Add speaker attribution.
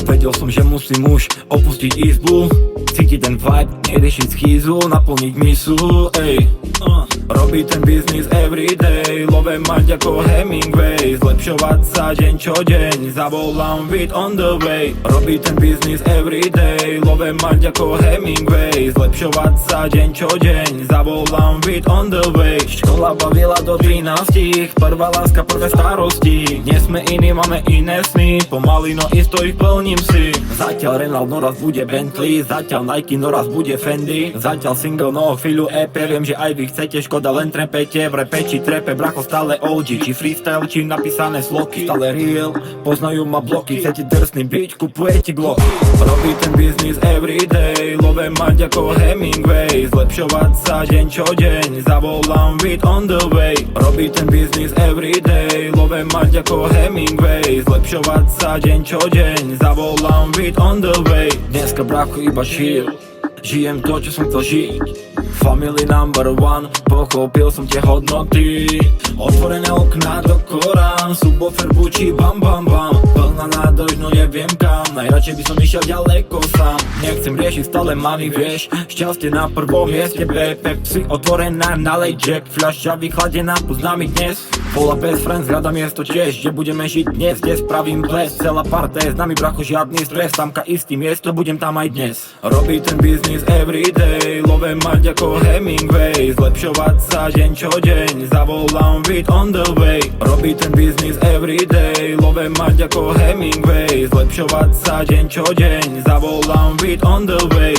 Speaker 1: Vedel som, že musím už opustiť izbu, cítiť ten vibe, neriešiť schýzu, naplniť misu, ej. Robiť ten biznis everyday, love mať ako Hemingway, zlepšovať sa deň čo deň, zavolám beat on the way. Robiť ten biznis everyday, love mať ako Hemingway, zlepšovať sa deň čo deň, zavolám beat on the way. Škola bavila do 13, prvá láska, prvé starosti, dnes sme iní, máme iné sny, pomaly no isto ich plním si. Zatiaľ Renault, no raz bude Bentley, zatiaľ Nike, no raz bude Fendi, zatiaľ single, no chvíľu EP, viem, že aj vy chcete, škoda len trepete, v repe či trepe, bracho stále OG, či freestyle, či napísané sloky, stále real, poznajú ma bloky, chcete drsný byť, kupujete Glock. Robiť ten biznis everyday, love mať ako Hemingway, zlepšovať sa deň čo deň, zavolám beat on the way. Robiť ten biznis everyday, love mať ako Hemingway, zlepšovať sa deň čo deň, zavolám beat on the way. Dneska bracho iba chill, žijem to, čo som chcel žiť, family number one, pochopil som tie hodnoty. Otvorené okná do Korán, subwoofer bučí bam bam bam, plná nádrž, no neviem kam, najradšej by som išiel ďaleko sám. Nechcem riešiť stále mami, vieš, šťastie na prvom mieste, Pepsi otvorená, nalej Jack, fľaša vychladená, poznámy dnes. Bola best friends, hľada miesto tiež, kde budeme žiť dnes, kde spravím ples, celá parta je s nami, bracho, žiadny stres, tamka istý miesto, budem tam aj dnes. Robiť ten biznis everyday, love mať ako Hemingway, zlepšovať sa deň čo deň, zavolám beat on the way. Robiť ten biznis everyday, love mať ako Hemingway, zlepšovať sa deň čo deň, zavolám beat on the way.